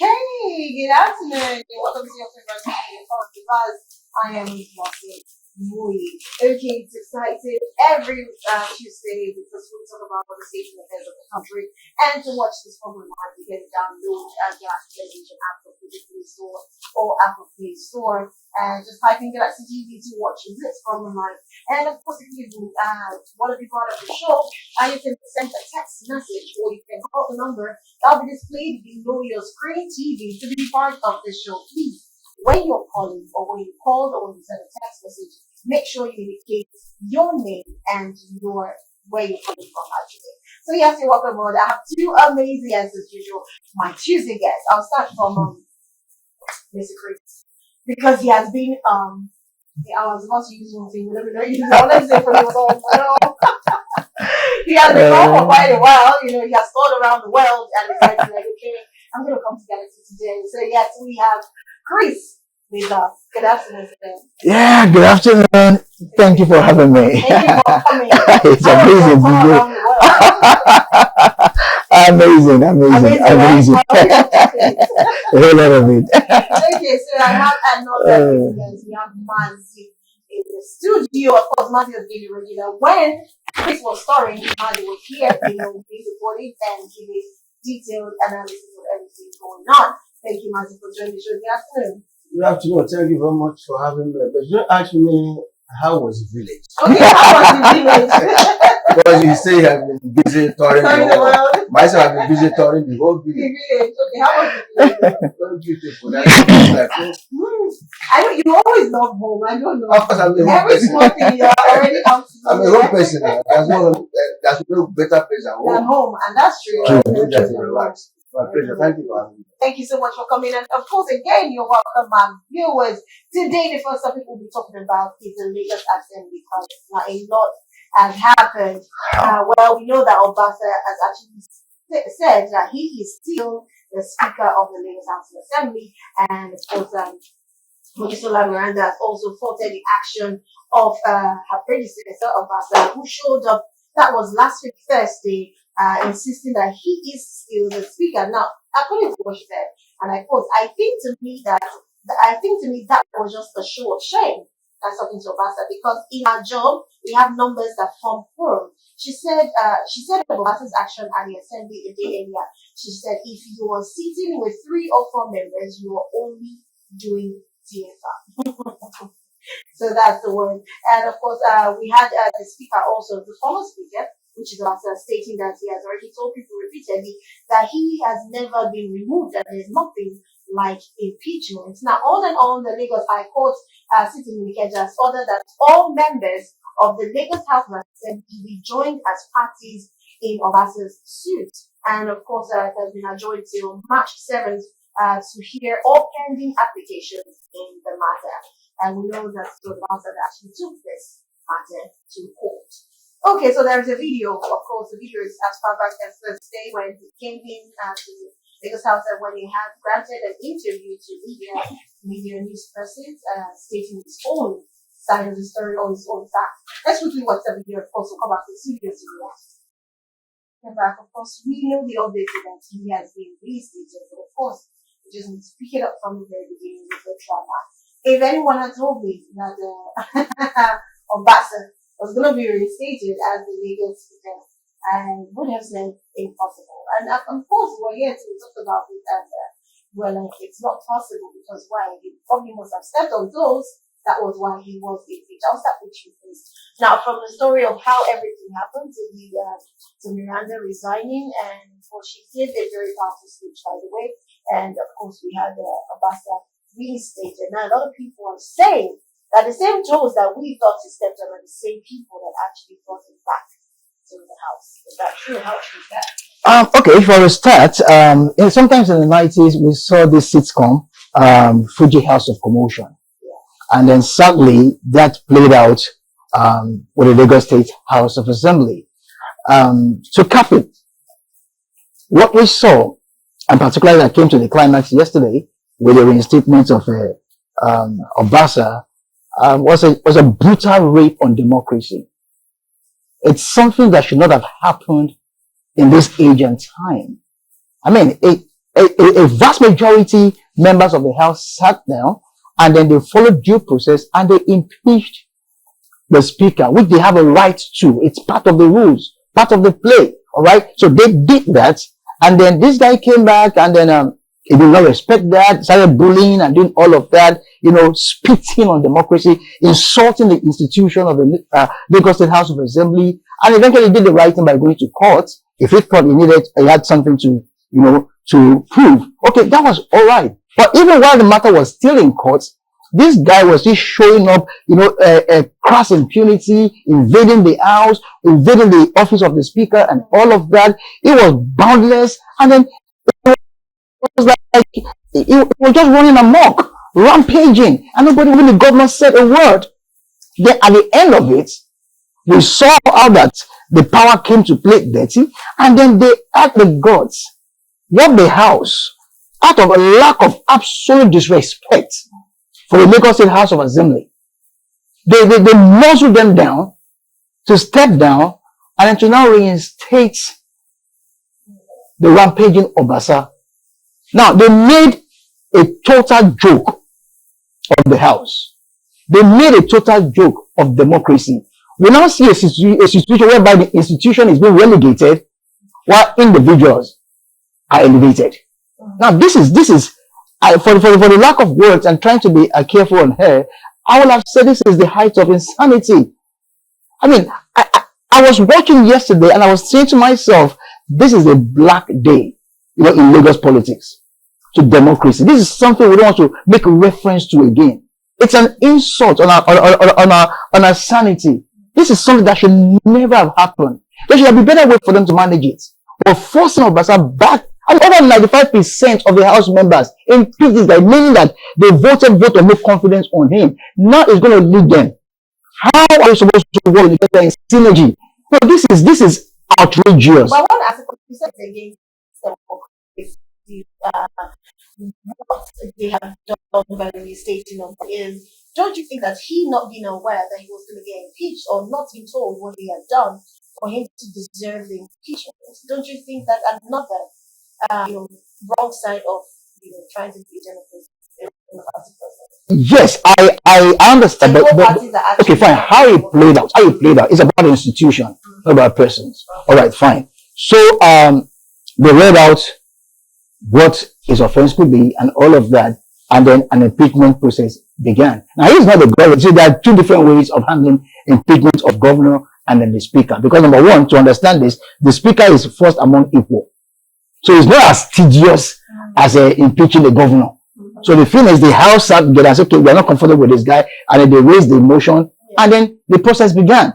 Okay, good afternoon. Welcome to your favorite podcast because I am Mossy Mui. Okay, it's exciting every Tuesday because we talk about the state and affairs of the country. And to watch this program, you can download the television app of the Play Store or Apple Play Store and just type in Galaxy TV to watch this program live. And of course, if you want to be part of the show, you can send a text message or you can call the number that'll be displayed below your screen TV to be part of the show. Please, when you're calling or when you call or when you send a text message, make sure you indicate your name and your where you're coming from actually. So yes, you're welcome aboard. I have two amazing as usual. My Tuesday guest. I'll start from Mr. Chris because he has been I was about to use one thing, but let me know. Let's say for you. He has been gone for quite a while. You know, he has toured around the world and decided like, okay, I'm going to come to Galaxy today. So yes, we have Chris with us. Good afternoon, today. Yeah, good afternoon. Thank you for having me. Thank you for coming. It's amazing. Amazing. A whole lot of it. Okay, so I have another guys. We have Mazi in the studio. Of course, Mazi has been a regular. When Chris was starring, Mazi was here, being recorded and giving detailed analysis of everything going on. Thank you, Mazi, for joining the show. Good afternoon. Good afternoon. Thank you very much for having me. But you asked me how was the village? Okay, how was the village? Because you say you have been busy touring the world. Myself, I've been busy touring the whole village. The village. Okay, how was the village? Very beautiful. That's I know you always love home. I don't know. Of course, I'm a home Every person. small thing you're already out to I'm a home person. There's no better place than than home. home, and that's true. So I do that to relax. My pleasure. Thank you for having me. Thank you so much for coming. And of course, again, you're welcome, my viewers. Today, the first topic we'll be talking about is the Lagos Assembly because a lot has happened. Well, we know that Obasa has actually said that he is still the Speaker of the Lagos House of Assembly. And of course, Mojisola Miranda has also faulted the action of her predecessor, Obasa, who showed up, that was last week, Thursday, insisting that he is still the speaker. Now, according to what she said, and I quote, I think to me that was just a show of shame. That's talking to Obasa because in our job we have numbers that form quorum. She said of Obasa's action at the assembly a day earlier. She said if you are sitting with 3 or 4 members, you are only doing TFR. So that's the word. And of course, we had the speaker also, the former speaker, which is also stating that he has already told people repeatedly that he has never been removed and there's nothing like impeachment. Now, on and on, the Lagos High Court sitting in Ikeja has ordered that all members of the Lagos House of Assembly be joined as parties in Obasa's suit. And of course, it has been adjourned till March 7th to hear all pending applications in the matter. And we know that Obasa actually took this matter to court. Okay, so there's a video. Of course, the video is as far back as Thursday when he came in to the Lagos House and when he had granted an interview to media news persons, stating his own side of the story or his own facts. Let's quickly watch the video. Of course, we'll come back to the studio to react. And back, of course, we know the update that he has been reinstated, but of course, we just need to pick it up from the very beginning with the trauma. If anyone had told me that Obasa was going to be reinstated as the Lagos speaker, I would have said impossible. And of course, we're here to talk about it, and it's not possible because why? He probably must have stepped on toes. That was why he was impeached. I'll start with you, please. Now, from the story of how everything happened to Miranda resigning, and well, she did a very powerful speech, by the way. And of course, we had Obasa reinstated. Now, a lot of people are saying that the same toes that we thought he stepped on are the same people that actually brought him back to the house. Is that true? How true is that? Okay, for a start, sometimes in the 90s, we saw this sitcom, Fuji House of Commotion. Yeah. And then sadly, that played out with the Lagos State House of Assembly. To cap it, what we saw, and particularly that came to the climax yesterday with the reinstatement of Obasa, was a brutal rape on democracy. It's something that should not have happened in this age and time. I mean, a vast majority members of the House sat down and then they followed due process and they impeached the speaker, which they have a right to. It's part of the rules, part of the play. All right. So they did that. And then this guy came back and then, he did not respect that, started bullying and doing all of that, spitting on democracy, insulting the institution of the Lagos State House of Assembly, and eventually did the right thing by going to court. If he thought he had something to, to prove. Okay, that was all right. But even while the matter was still in court, this guy was just showing up, crass impunity, invading the house, invading the office of the speaker and all of that. It was boundless. And then it was like, it was just running amok, rampaging. And nobody, even the governor said a word. Then at the end of it, we saw how that the power came to play dirty. And then they asked the gods, what the house, out of a lack of absolute disrespect for the Lagos State House of Assembly, they muzzled them down to step down and to now reinstate the rampaging Obasa. Now, they made a total joke of the house. They made a total joke of democracy. We now see a situation whereby the institution is being relegated while individuals are elevated. Now, this is for the lack of words and trying to be careful on her, I would have said this is the height of insanity. I mean, I was watching yesterday and I was saying to myself, this is a black day, in Lagos politics, to democracy. This is something we don't want to make a reference to again. It's an insult on our sanity. This is something that should never have happened. There should be a better way for them to manage it. But forcing Obasa back, and over 95% of the House members impeached this guy, meaning that they vote or make confidence on him. Now it's going to lead them. How are we supposed to work together in synergy? No, this is outrageous. But one article you said against what they have done by the state, is, don't you think that he not being aware that he was going to get impeached or not being told what he had done for him to deserve the impeachment? Don't you think that another wrong side of trying to be democracy in the party process? Yes, I understand, but okay, fine. How it played out is about the institution, not about persons. All right, fine. So they read out what his offense could be and all of that, and then an impeachment process began. Now, he's not the governor. See, there are two different ways of handling impeachment of governor and then the speaker. Because number one, to understand this, the speaker is first among equal. So it's not as tedious as impeaching the governor. So the thing is, the House sat together and said, okay, we're not comfortable with this guy. And then they raised the motion and then the process began.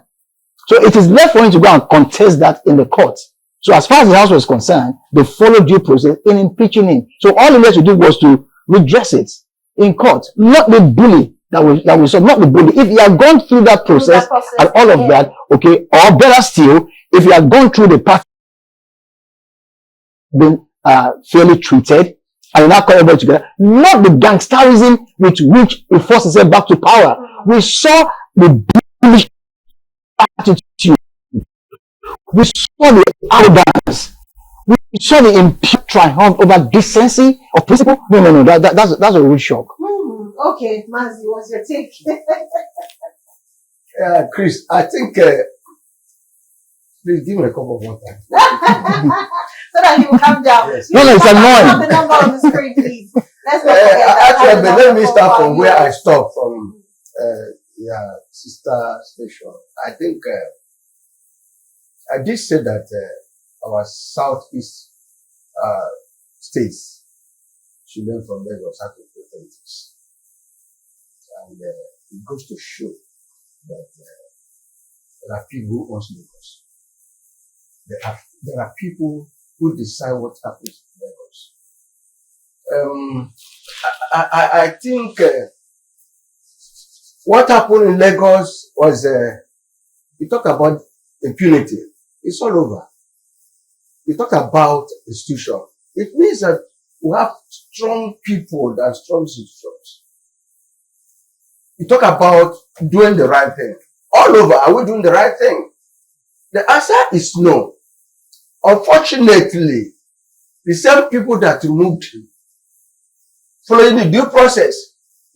So it is left for him to go and contest that in the court. So as far as the House was concerned, they followed due process in impeaching him. So all he had to do was to redress it in court, not the bully that we saw, not the bully. If he had gone through that process and all of that, okay, or better still, if he had gone through the path, been fairly treated, and now come everybody together, not the gangsterism with which he forced himself back to power. We saw the bullish attitude. We saw the arrogance. We saw the impure triumph over decency or principle. No. That's a real shock. Okay, Mazi, what's your take? Chris, I think, please give me a cup of water. So that he will calm down. Yes. No, it's annoying. The number on the screen, please. Let's not forget that. Actually, let me start from where I stopped from, sister station. I think, I did say that our southeast states should learn from Lagos how to play politics. And it goes to show that there are people who own Lagos. There are people who decide what happens in Lagos. I think what happened in Lagos was, we talk about impunity. It's all over. We talk about institution. It means that we have strong people and strong institutions. We talk about doing the right thing. All over, are we doing the right thing? The answer is no. Unfortunately, the same people that removed him, following the due process,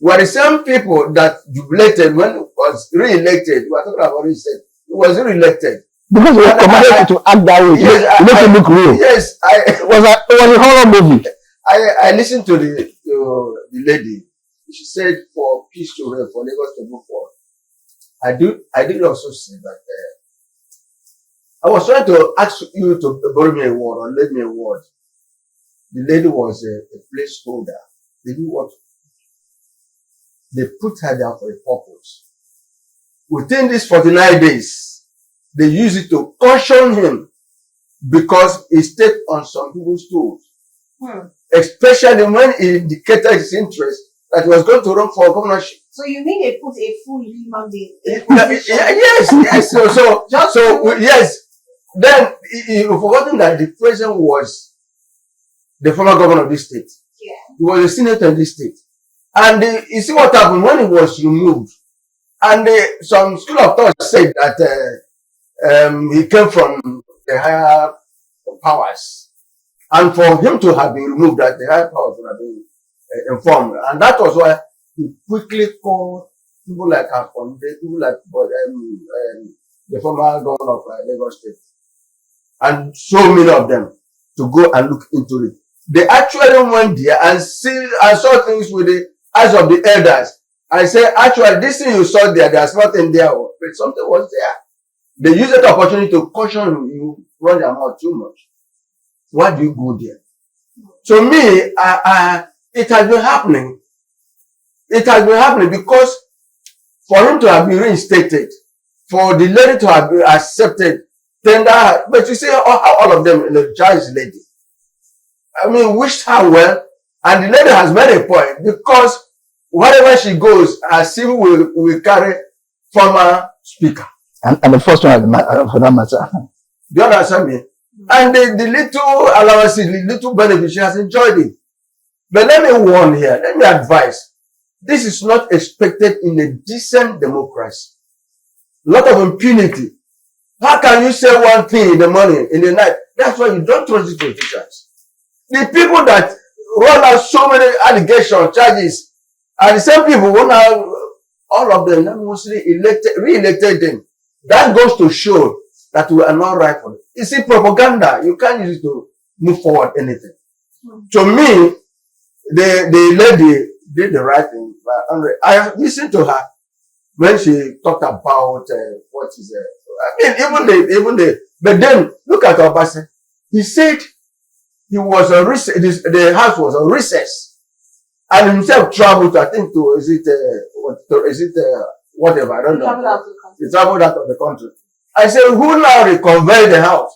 were the same people that jubilated when he was re-elected. We are talking about reset. He was re-elected. Because we were commanded to act that way. Yes, to make it look real. Yes, It was a horror movie. I listened to the lady. She said for peace to reign, for Lagos to move forward. I did also say that I was trying to ask you to borrow me a word or lend me a word. The lady was a placeholder. They knew what they put her there for a purpose. Within these 49 days, they used it to caution him because he stayed on some people's toes. Especially when he indicated his interest that he was going to run for governorship. So you mean they put a full human being? Yes. So yes. Then you've forgotten that the president was the former governor of this state. Yeah. He was a senator in this state. And you see what happened when he was removed. And some school of thought said that he came from the higher powers. And for him to have been removed, that the higher powers would have been informed. And that was why he quickly called people like Akonde, people like the former governor of Lagos State, and so many of them to go and look into it. They actually went there and saw things with the eyes of the elders. I say, actually, this thing you saw there, there's nothing there, but something was there. They used that opportunity to caution you run your mouth too much. Why do you go there? So me, it has been happening. It has been happening because for him to have been reinstated, for the lady to have been accepted, tender, but you see how all of them energize the lady. I mean, wished her well, and the lady has made a point because wherever she goes, her civil will carry former speaker. And the first one for that matter. Do you understand me? And the little allowances, the little benefit, she has enjoyed it. But let me warn here, let me advise. This is not expected in a decent democracy. A lot of impunity. How can you say one thing in the morning, in the night? That's why you don't trust these politicians. The people that roll out so many allegations, charges, are the same people who now, all of them, mostly re-elected them. That goes to show that we are not right for it. You see, propaganda, you can't use it to move forward anything. To me, the lady did the right thing. I listened to her when she talked about what is but then look at Obasa. He said he was on recess, the house was on recess, and himself traveled to, I think, whatever, I don't know. He traveled out of the country. I said, who now reconveyed the house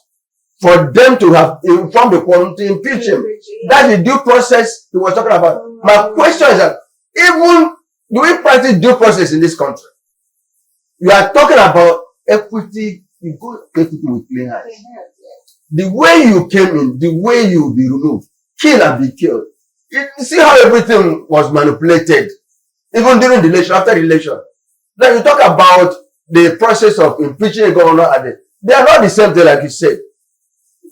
for them to have informed the court to impeach him? That's the due process he was talking about. My question is that even do we practice due process in this country? You are talking about equity. You go equity with clean hands. The way you came in, the way you will be removed, kill and be killed. You see how everything was manipulated, even during the election, after the election. Then you talk about the process of impeaching a governor, and they are not the same thing, like you said.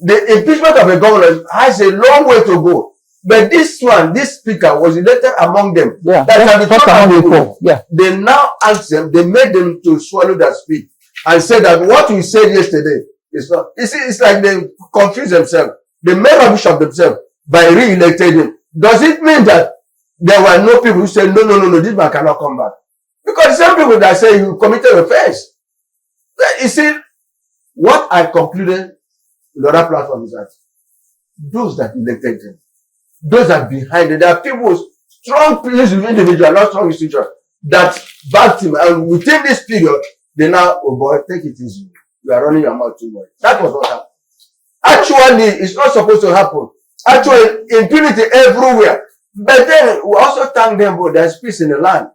The impeachment of a governor has a long way to go. But this one, this speaker was elected among them. Yeah, that can be talked about. Yeah. They now asked them, they made them to swallow that spit and said that what we said yesterday is not. You see, it's like they confuse themselves. They made rubbish of themselves by re-electing him. Does it mean that there were no people who said, no, this man cannot come back? Because some people that say you committed offense. You see, what I concluded in the other platform is that those that elected him, those that behind it, there are people, strong individuals, not strong institutions, that backed him. And within this period, they now, oh boy, take it easy. You are running your mouth too much. That was what happened. Actually, it's not supposed to happen. Actually, impunity everywhere. But then, we also thank them for there's peace in the land.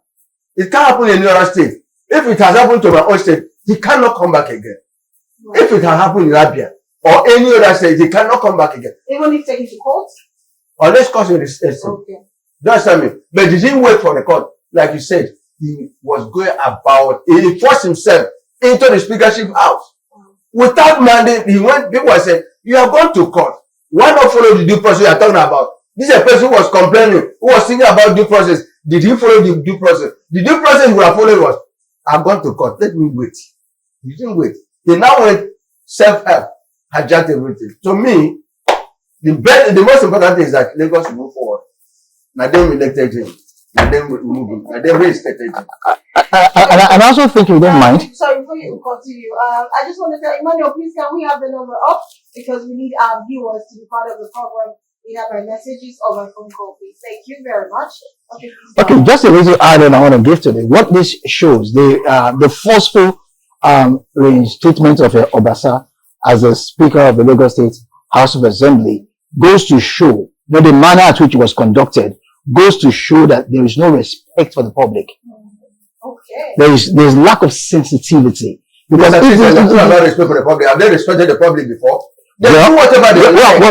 It can't happen in any other state. If it has happened to my own state, he cannot come back again. Right. If it has happened in Abia or any other state, he cannot come back again. Even if taken to court? Unless court is okay. That's what I mean. But he didn't wait for the court. Like you said, he was going about, he forced himself into the speakership house. Without mandate, he went, people said, you have gone to court. Why not follow the due process you are talking about? This is a person who was complaining, who was thinking about due process. Did he follow the due process? The due process you are following was, I've gone to court, let me wait. You didn't wait. They now went self-help, hijacked everything. To me, the most important thing is that Lagos move forward. Now they elected him. Now they remove him. Now they reinstated him. And I also think you don't mind. Sorry, before you continue, I just want to tell Emmanuel, please can we have the number up? Because we need our viewers to be part of the program. We have our messages or our phone call, please. Thank you very much. Okay, just a little add-on I want to give to this. What this shows, the forceful reinstatement of Obasa as the Speaker of the Lagos State House of Assembly goes to show that the manner at which it was conducted goes to show that there is no respect for the public. Okay. There's lack of sensitivity. Because not respect for the public. Have they respected the public before? They do whatever they want.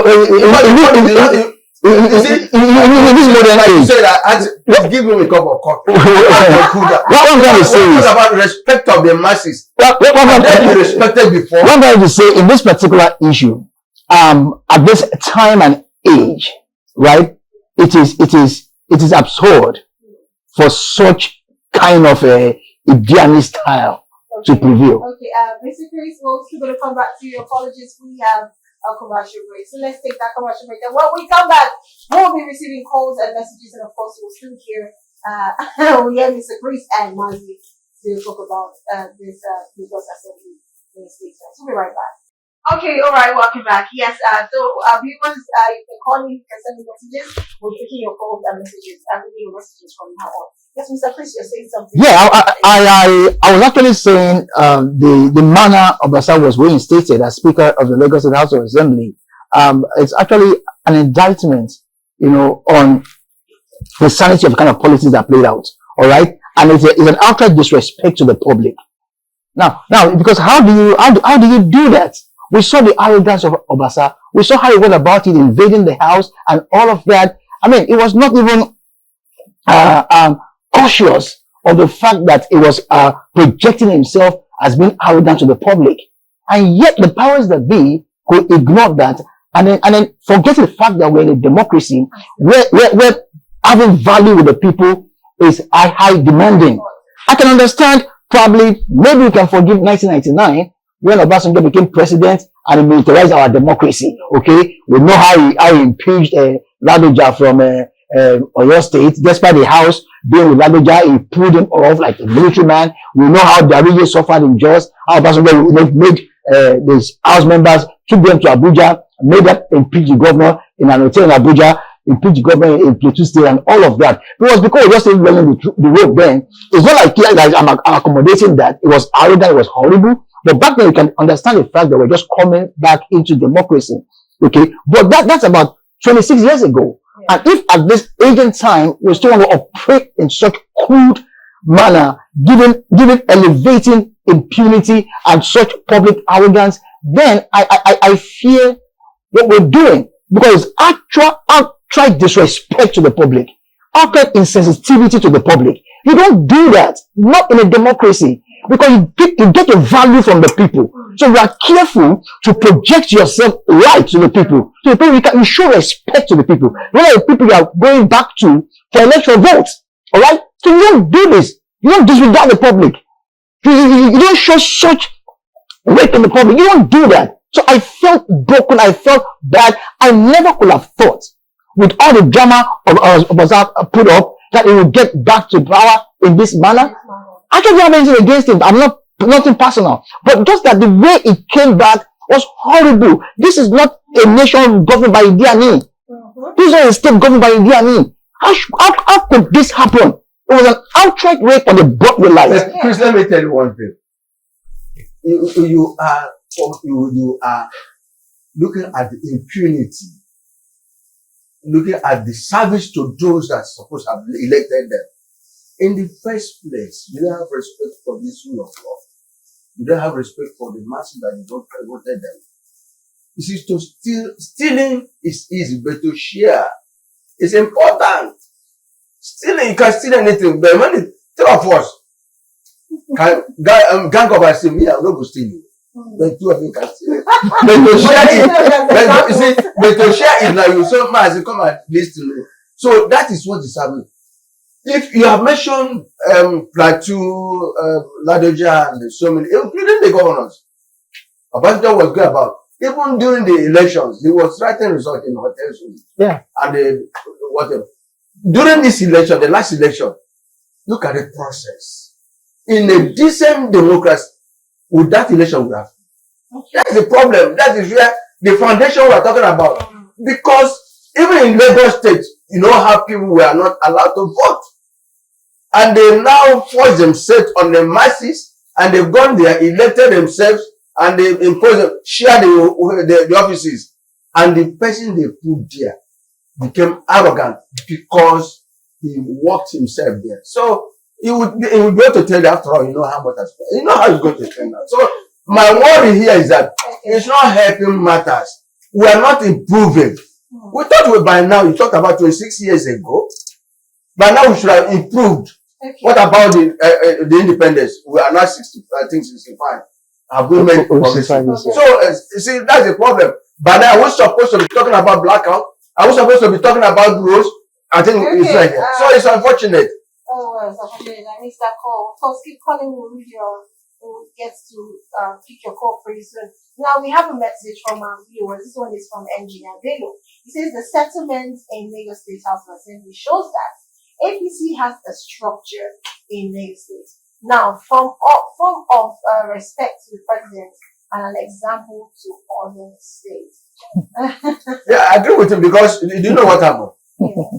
In this modern age, say that give me a cup of coffee. What I'm trying to say is about respect of the masses. What I'm trying to respected before. What I'm trying to say in this particular issue, at this time and age, right? It is absurd for such kind of a Idiani style to prevail. Okay, Mr. Chris, we're still going to come back to your apologies. We have a commercial break. So let's take that commercial break. And when we come back, we'll be receiving calls and messages, and of course, we'll still hear Mr. Chris and Mazi to talk about this Lagos Assembly statement. So we'll be right back. Okay, all right, welcome back. Yes, so viewers, you can call me, you can send me messages. We're taking your calls and messages. I'm reading your messages from now on. Yes, Mr. Chris, you're saying something. Yeah, I was actually saying the manner Obasa was reinstated as Speaker of the Lagos State House of Assembly. It's actually an indictment, on the sanity of the kind of policies that played out. All right, and it's an outright disrespect to the public. Now, because how do you do that? We saw the arrogance of Obasa. We saw how he went about it, invading the house and all of that. I mean, it was not even cautious of the fact that it was projecting himself as being arrogant to the public. And yet the powers that be could ignore that and then forget the fact that we're in a democracy where having value with the people is high demanding. I can understand maybe we can forgive 1999 when Obasanjo became president and he militarized our democracy. Okay, we know how he impeached Ladoja from Oyo State, despite the House being with Ladoja, he pulled him off like a military man. We know how Darije suffered in Jos, how Obasanjo made these House members, took them to Abuja, made them impeach the governor in an hotel in Abuja, impeach the governor in Plateau State, and all of that. It was because we just started running the road then. It's not like I'm accommodating that. It was arrogant, it was horrible. But back then you can understand the fact that we're just coming back into democracy. Okay, but that's about 26 years ago. Yeah. And if at this age and time we still want to operate in such crude manner, given elevating impunity and such public arrogance, then I fear what we're doing, because outright disrespect to the public, outright insensitivity to the public. You don't do that, not in a democracy, because you get your value from the people. So you are careful to project yourself right to the people. So the people, you show respect to the people. Whether the people you are going back to for electoral votes. Alright? So you don't do this. You don't disregard the public. You don't show such weight in the public. You don't do that. So I felt broken. I felt bad. I never could have thought, with all the drama of put up, that it would get back to power in this manner. I don't have anything against him. I'm nothing personal. But just that the way it came back was horrible. This is not a nation governed by Idi Amin. This is not a state governed by Idi Amin. How could this happen? It was an outright rape on the broad life. Chris, let me tell you one thing. You are looking at the impunity, looking at the service to those that are supposed to have elected them. In the first place, you don't have respect for this rule of law. You don't have respect for the masses that you don't voted them. You see, stealing is easy, but to share is important. Stealing, you can steal anything, but when three of us gang up and say, me, I'm not going to steal you. Then two of you can steal it. to share it, you see, but to share it now, you so much as you come and listen. So that is what is happening. If you have mentioned Plateau, Ladoja, and so many, including the governors, Obasanjo was good about. Even during the elections, he was writing results in hotels. Yeah. And whatever. During this election, the last election, look at the process. In a decent democracy, would that election would have? That's the problem. That is where the foundation we are talking about. Because even in Lagos State, you know how people were not allowed to vote. And they now force themselves on the masses, and they've gone there, elected themselves, and they impose them, share the offices. And the person they put there became arrogant because he worked himself there. So he would be able to tell you, after all, you know how much has spent. You know how it's going to turn out. So my worry here is that it's not helping matters. We are not improving. We thought by now, you talked about 26 years ago, by now we should have improved. Okay. What about the independence? We are now 60, I think 65. Have we made progress? So, you see, that's the problem. But now we're supposed to be talking about blackout. Are we supposed to be talking about rules? I think it's right here. So it's unfortunate. Oh, well, it's unfortunate. I missed that call. Of course, keep calling. We'll get to pick your call pretty soon. Now, we have a message from our viewers. This one is from Engineer Bello. He says the settlement in Lagos State House of Assembly shows that APC has a structure in Lagos State. Now, form of respect to the president and an example to other states. Yeah, I agree with him because do you know what happened? Yeah.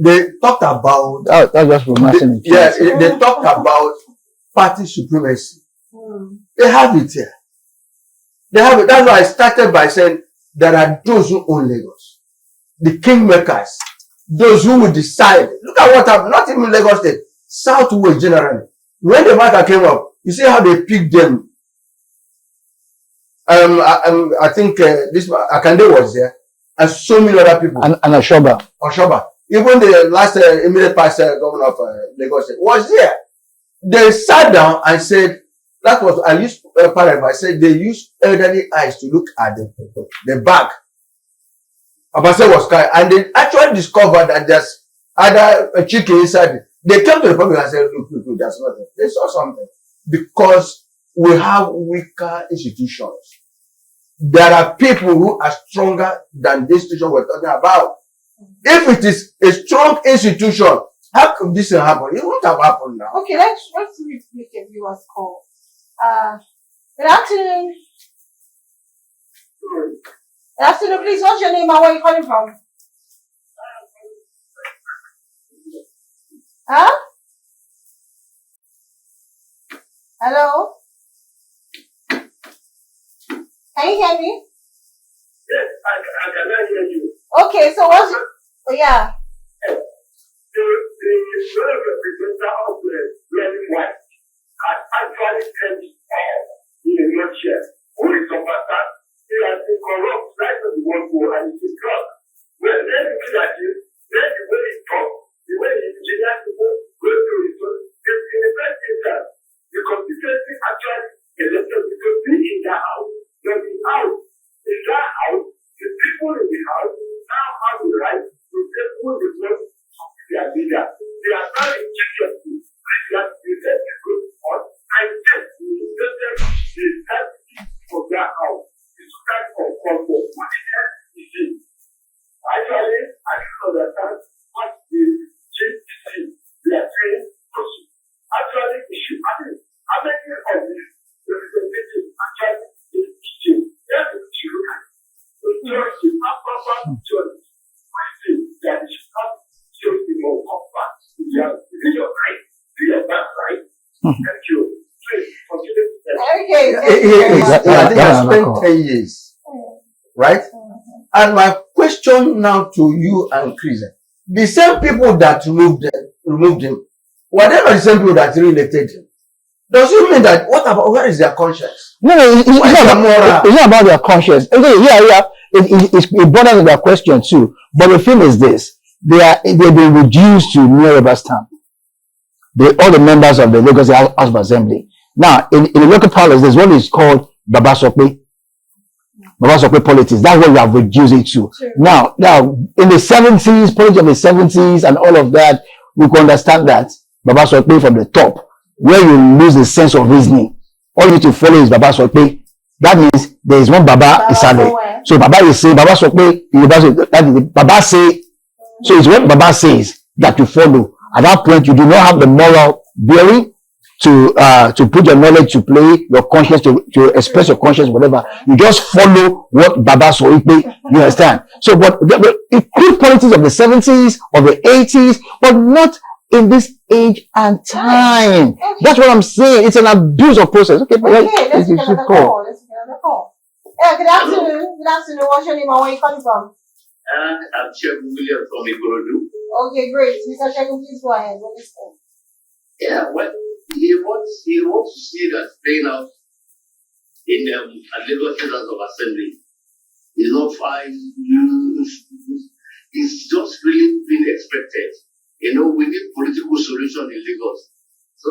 They talked about that's just romancing. they talked about party supremacy. They have it here. They have it. That's why I started by saying there are those who own Lagos, the kingmakers, those who will decide. Look at what happened. Not even Lagos State, Southwest generally. When the matter came up, you see how they picked them. I think this Akande was there, and so many other people. And Oshoba. Even the last immediate past governor of Lagos State was there. They sat down and said, that was, I used paragraph, I said they used elderly eyes to look at the bag. Abase was crying, and they actually discovered that there's other chicken inside it. They came to the public and said, look, there's nothing. They saw something. Because we have weaker institutions. There are people who are stronger than the institution we're talking about. If it is a strong institution, how could this happen? It won't have happened now. Okay, let's read a viewer's call. Good afternoon. Good afternoon, please. What's your name and where are you calling from? Huh? Hello? Can you hear me? Yes, I can hear you. Okay, so what's your... Oh, yeah. The representative of the Red White has actually sent all in a nutshell. Who is Obasa? He has been corrupt right from the world war and he's a drug. When they look at him, then the way he talks, the way he engineers people, go through his own, in the first instance, the constituency actually elected to be in that house. Not the house. In that house, the people in the house now have the right to take who they want to be their leader. They are not injected to that they let the group on and just let them the strategy of that house. The start of comfort. What the hell is it? Actually, I don't understand what the GTC they are trying to do. Actually, it should happen. How many of these representatives actually is teaching? That's what you look at. The church is not proper church. I think that it should not just be more compact. Is it your right? Is it your back right? Thank you. Please continue. Okay. I think I spent 10 years. Right? And my question now to you and Chris, the same people that removed him, were they not the same people that re-elected him? Does it mean that, where is their conscience? No, it's not about their conscience. Okay, yeah. It borders on their question too. But the thing is this, they've been reduced to mere rubber stamp. All the members of the Lagos House of Assembly. Now, in the local palace, there's what is called Baba Sokwe. Baba Sokwe politics. That's what we have reduced it to. True. Now, in the 70s, politics of the 70s and all of that, we can understand that Baba Sokwe from the top, where you lose the sense of reasoning. All you need to follow is Baba Sokwe. That means there is one Baba Isale. So Baba is saying, Baba Sokwe, that is the Baba say. So it's what Baba says that you follow. At that point, you do not have the moral bearing to put your knowledge to play, your conscience to express your conscience, whatever. You just follow what Baba Sokwe. You understand? So, but it could politics of the 70s or the 80s, but not in this age and time. Okay. That's what I'm saying. It's an abuse of process. Okay, Okay, let's you get should another call. call. Let's get another call. Yeah, good afternoon. Good afternoon. What's your name and where are you calling from? I'm Chef William from Ikorodu. Okay, great. Mr. Shegun, please go ahead. What is that? Yeah, well, he wants to see that playing out in at Lagos State House of Assembly. It's not fine. It's just really been expected. We need political solution in Lagos. So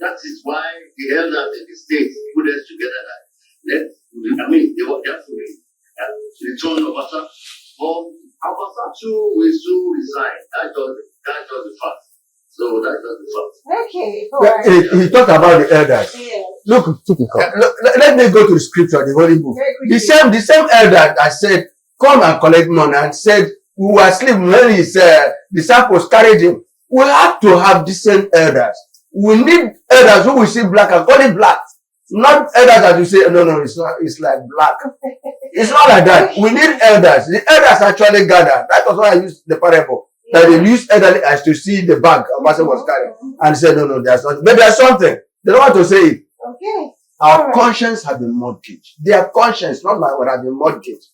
that is why the elders in the state put us together. They were definitely return Obasa. But Obasa too will soon resign. That's just the fact. So that's just the fact. Okay, go ahead. He talked about the elders. Yeah. Look, let me go to the scripture, the Holy Book. Very quickly. The same elder that said, come and collect money, and said, we were asleep when his disciples carried him. We have to have decent elders. We need elders who will see black and call it black. Not elders that you say, no, it's not, it's like black. It's not like that. We need elders. The elders actually gather. That was why I used the parable. Yeah. That they used elderly as to see the bag a person was carrying. And said, no, there's not. But there's something. They don't want to say it. Okay. Our conscience have been mortgaged. Their conscience, not my own, have been mortgaged.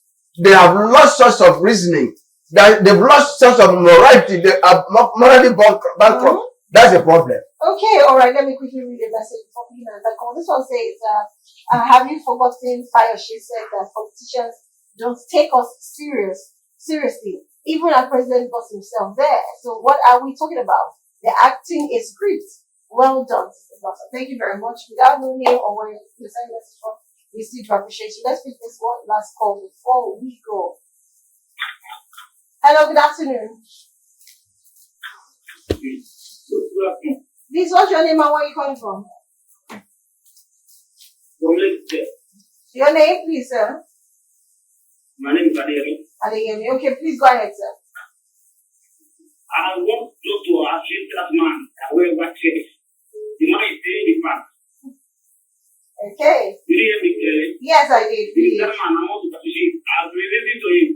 They have lost source of reasoning. They've lost source of morality. They are morally bankrupt. That's the problem. Okay, all right. Let me quickly read a message from Pina. This one says, have you forgotten Fayoshe said that politicians don't take us seriously, even our president was himself there. So what are we talking about? The acting is great. Well done, Sister Blossom. Thank you very much. Without no name or where you're sending message from, we still to appreciate you. Let's pick this one last call before we go. Hello, good afternoon. Please, what's your name and where are you calling from? Your name, please, sir. My name is Adeyemi. Adeyemi. Okay, please go ahead, sir. I want just to assist that man that wear white shirts. The man is saying the fact. Okay. Did you hear me clearly? Yes, I did. That man, I want to appreciate. I've been listening to him.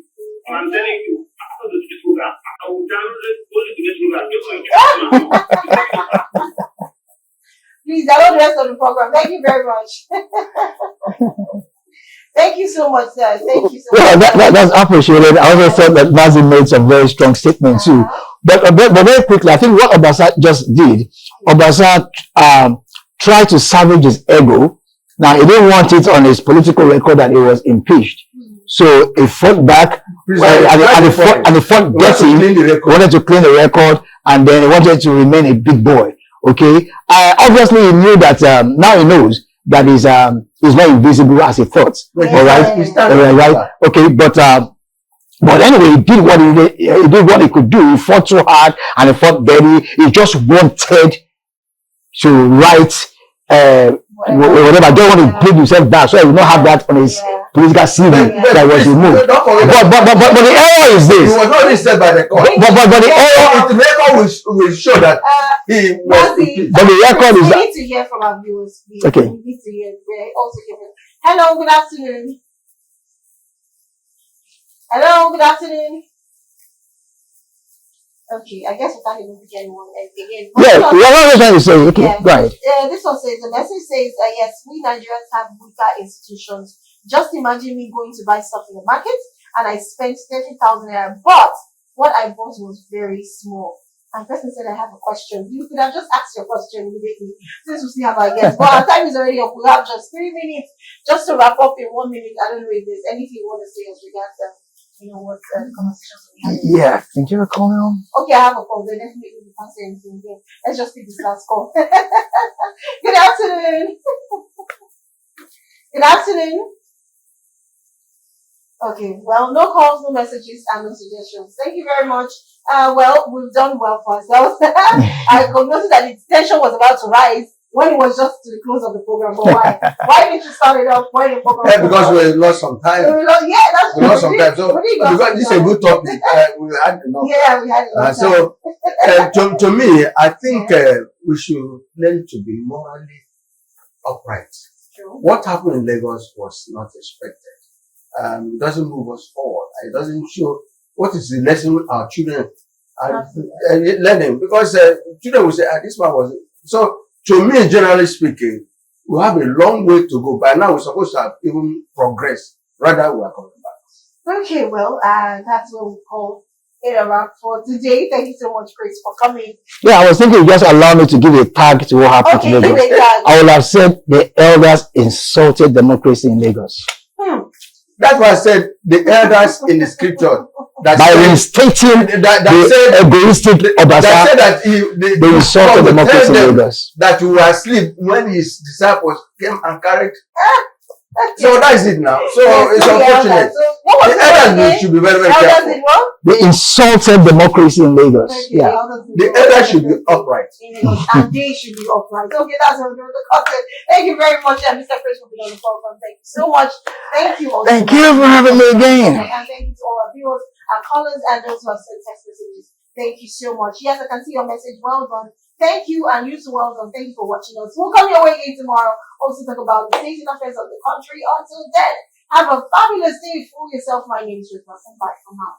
And I'm telling you, after this program, I will download only to this program. Just so you can Please download the rest of the program. Thank you very much. Thank you so much, sir. Thank you so Well, much. that's appreciated. I also thought that Mazi made some very strong statements too. But very quickly, I think what Obasa just did, Obasa tried to salvage his ego. Now, he didn't want it on his political record that he was impeached. So he fought back, and he fought getting, wanted to clean the record, and then he wanted to remain a big boy. Okay? Obviously, he knew that, now he knows that he's not invisible as he thought. Alright? Okay, but anyway, he did what he could do. He fought so hard, and he fought dirty. He just wanted to write, whatever. I don't want to put himself back, so he will not have that on his political CV that was removed. But the error is this. It was not said by the court. But the error, the record will show that he was. but the record is we that. need to hear from our viewers. Okay. We need to hear. We also hear from. Hello, good afternoon. Hello, good afternoon. Okay, I guess we can't even pick anyone again. Yeah, what was I trying to say? Okay, Yeah. go ahead. This one says, the message says, yes, we Nigerians have weaker institutions. Just imagine me going to buy stuff in the market and I spent 30,000 naira, but what I bought was very small. And person said, I have a question. You could have just asked your question immediately since we still have our guests. But our time is already up. We have just 3 minutes just to wrap up in 1 minute. I don't know if there's anything you want to say as regards what conversations we had. Yeah, can you have a call now? Okay, I have a call. Then definitely we can't say anything again. Let's just pick this last call. Good afternoon. Good afternoon. Okay, well, no calls, no messages, and no suggestions. Thank you very much. Well, we've done well for ourselves. I could notice that the tension was about to rise when it was just to the close of the program. But why? Why didn't you start it off when the program Yeah, was because over? we lost some time. Yeah, that's We true. lost some time. So, We did lost because some this is a time. good topic, we had enough. Yeah, we had enough time. So, to me, I think we should learn to be morally upright. True. What happened in Lagos was not expected. It doesn't move us forward. It doesn't show what is the lesson our children are learning. Because children will say, this one was... So, to me, generally speaking, we have a long way to go. By now, we're supposed to have even progressed. Rather, we are coming back. Okay, well, that's what we call it a wrap for today. Thank you so much, Chris, for coming. Yeah, I was thinking you just allow me to give a tag to what happened Okay, in give Lagos. it that. I would have said the elders insulted democracy in Lagos That's why I said the elders in the scripture that by said, reinstating that the said, egoistic that Obasa. said that They insulted God will democracy tell in them Lagos. that you were asleep when his disciples came and carried. Okay. So that is it now. So Yes, it's so the unfortunate. elders. So what was The the word elders again? should be very, very Elders careful. in what? They insulted democracy in Lagos. Okay, Yeah. The elders should be upright. And they should be upright. Okay, that's what we're doing. Thank you very much, Mr. Chris, for being on the program. Thank you so much. Thank you also. Thank you for having me again. And thank you to all our viewers, our callers, and those who have sent text messages. Thank you so much. Yes, I can see your message. Well done. Thank you, and you too, well done. Thank you for watching us. We'll come your way again tomorrow. Also talk about the state and affairs of the country. Until then, have a fabulous day. Fool yourself. My name is Ruth. Bye for now.